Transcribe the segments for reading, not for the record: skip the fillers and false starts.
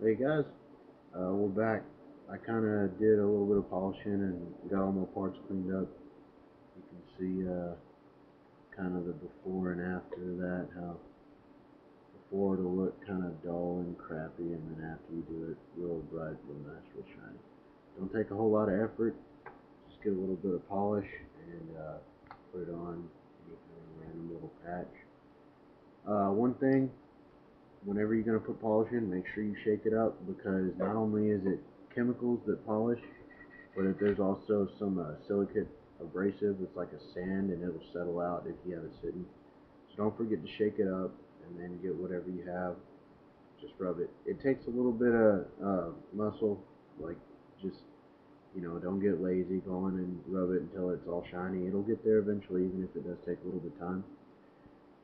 Hey guys, we're back. I kind of did a little bit of polishing and got all my parts cleaned up. You can see kind of the before and after that, how before it'll look kind of dull and crappy, and then after you do it, real bright, real nice, real shiny. Don't take a whole lot of effort, just get a little bit of polish and put it on any kind of random little patch. One thing, whenever you're going to put polish in, make sure you shake it up because not only is it chemicals that polish, but if there's also some silicate abrasive, it's like a sand and it'll settle out if you have it sitting. So don't forget to shake it up and then get whatever you have, just rub it. It takes a little bit of muscle, like just, don't get lazy, go on and rub it until it's all shiny. It'll get there eventually, even if it does take a little bit of time.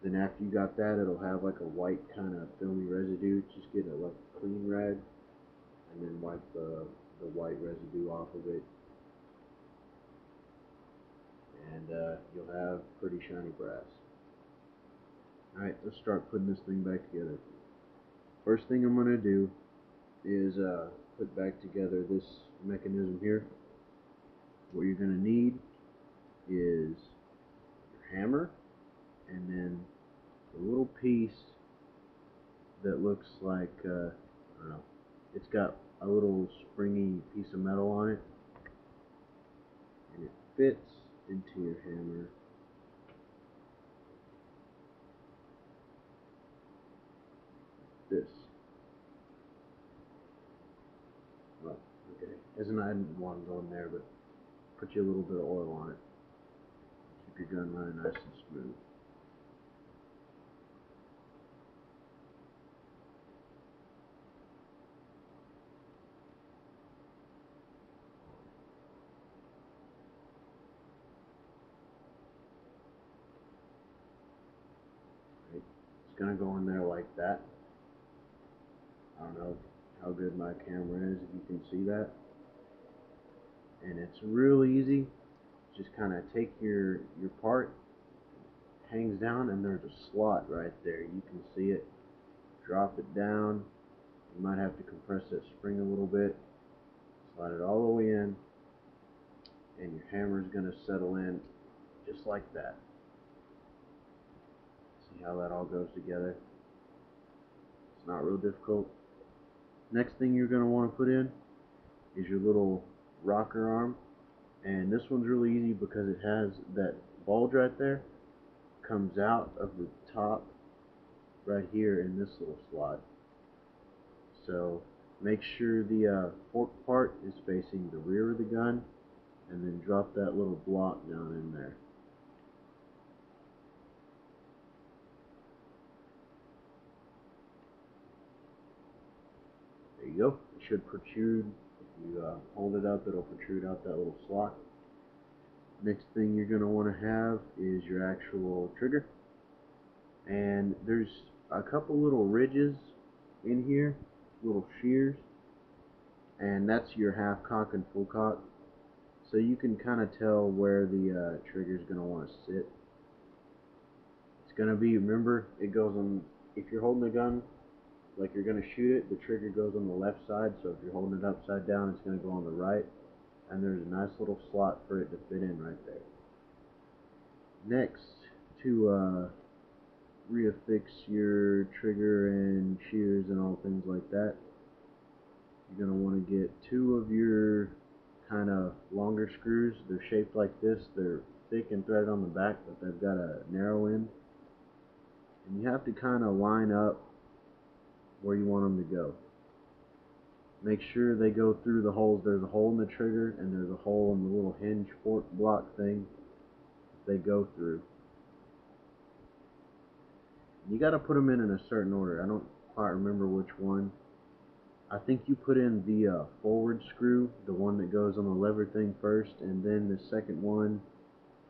Then after you got that, it'll have like a white kind of filmy residue. Just get a like clean rag and then wipe the white residue off of it, and you'll have pretty shiny brass. Alright, let's start putting this thing back together. First thing I'm going to do is put back together this mechanism here. What you're going to need is your hammer and then a little piece that looks like, I don't know, it's got a little springy piece of metal on it, and it fits into your hammer. This. Well, okay. Isn't I didn't want to go in there, but put you a little bit of oil on it. Keep your gun running nice and smooth. Right. It's gonna go in there like that. I don't know how good my camera is, if you can see that. And it's real easy. Just kind of take your part, hangs down, and there's a slot right there. You can see it. Drop it down. You might have to compress that spring a little bit. Slide it all the way in, and your hammer is going to settle in just like that. See how that all goes together? It's not real difficult. Next thing you're going to want to put in is your little rocker arm, and this one's really easy because it has that bulge right there, comes out of the top right here in this little slot. So make sure the fork part is facing the rear of the gun, and then drop that little block down in there. There you go. It should protrude. If you hold it up, it'll protrude out that little slot. Next thing you're going to want to have is your actual trigger. And there's a couple little ridges in here, little shears, and that's your half cock and full cock. So you can kind of tell where the trigger is going to want to sit. It's going to be, remember, it goes on, if you're holding the gun like you're going to shoot it, the trigger goes on the left side, so if you're holding it upside down, it's going to go on the right, and there's a nice little slot for it to fit in right there. Next, to reaffix your trigger and shears and all things like that, you're going to want to get two of your kind of longer screws. They're shaped like this. They're thick and threaded on the back, but they've got a narrow end. And you have to kind of line up where you want them to go. Make sure they go through the holes. There's a hole in the trigger and there's a hole in the little hinge fork block thing they go through. You got to put them in a certain order. I don't quite remember which one. I think you put in the forward screw, the one that goes on the lever thing first, and then the second one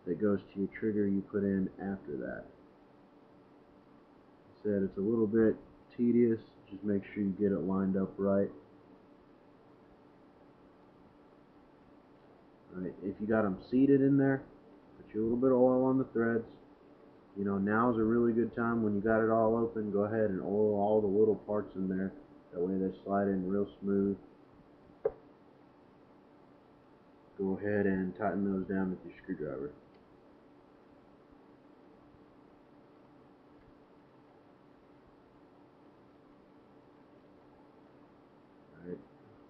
that goes to your trigger you put in after that. I said it's a little bit tedious. Just make sure you get it lined up right. Alright, if you got them seated in there, put you a little bit of oil on the threads. Now's a really good time when you got it all open. Go ahead and oil all the little parts in there That way they slide in real smooth. Go ahead and tighten those down with your screwdriver. Alright,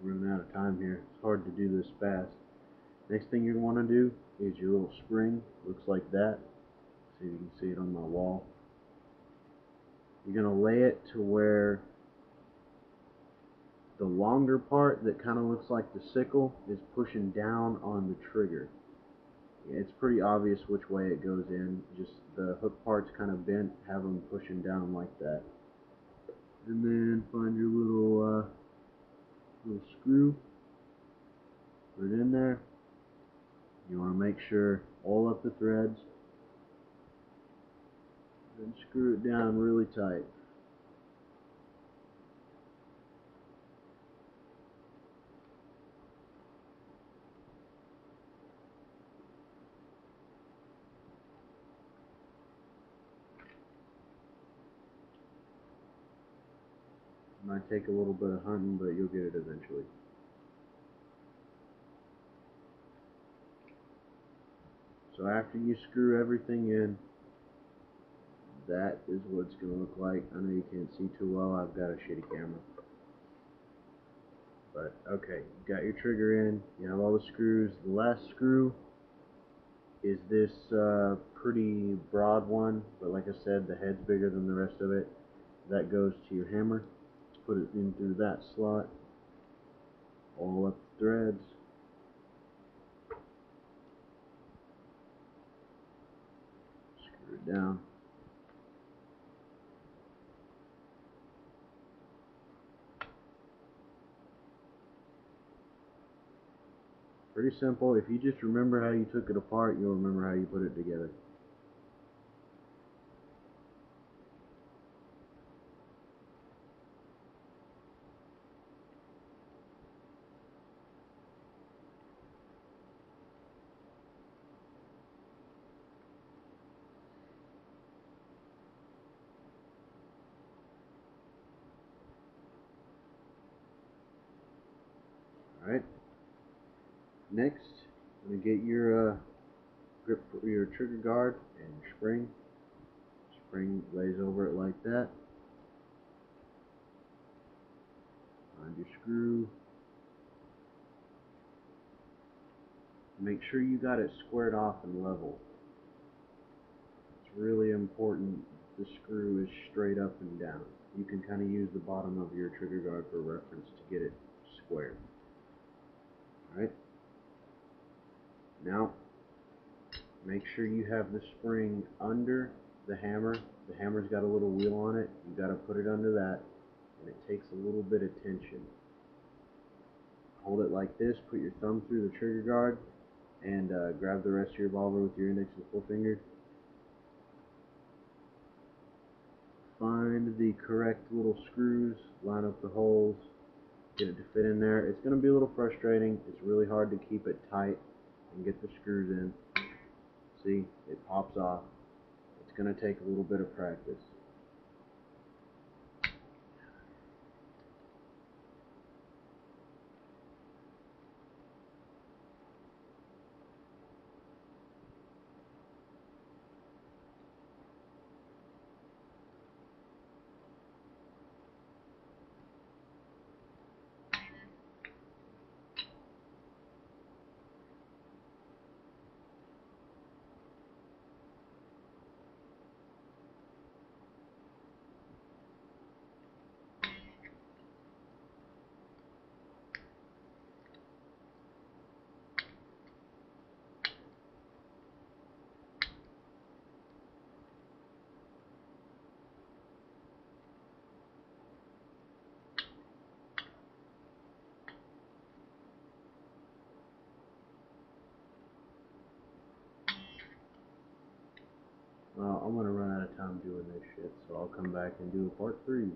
running out of time here. It's hard to do this fast. Next thing you want to do is your little spring. Looks like that. See if you can see it on my wall. You're going to lay it to where the longer part that kind of looks like the sickle is pushing down on the trigger. It's pretty obvious which way it goes in. Just the hook part's kind of bent, have them pushing down like that. And then find your little screw, put it in there. You want to make sure all up the threads, and screw it down really tight. Might take a little bit of hunting, but you'll get it eventually. So after you screw everything in, that is what it's going to look like. I know you can't see too well, I've got a shitty camera. But okay, you got your trigger in, you have all the screws. The last screw is this pretty broad one, but like I said, the head's bigger than the rest of it. That goes to your hammer. Put it in through that slot, all up the threads. Screw it down. Pretty simple. If you just remember how you took it apart, you'll remember how you put it together. Alright. Next, I'm going to get your grip for your trigger guard and your spring. Spring lays over it like that. Find your screw. Make sure you got it squared off and level. It's really important the screw is straight up and down. You can kind of use the bottom of your trigger guard for reference to get it square. Alright. Now, make sure you have the spring under the hammer. The hammer's got a little wheel on it. You got to put it under that, and it takes a little bit of tension. Hold it like this. Put your thumb through the trigger guard, and grab the rest of your revolver with your index and forefinger. Find the correct little screws. Line up the holes. Get it to fit in there. It's going to be a little frustrating. It's really hard to keep it tight and get the screws in. See, it pops off. It's going to take a little bit of practice. Well, I'm going to run out of time doing this shit, so I'll come back and do a part 3.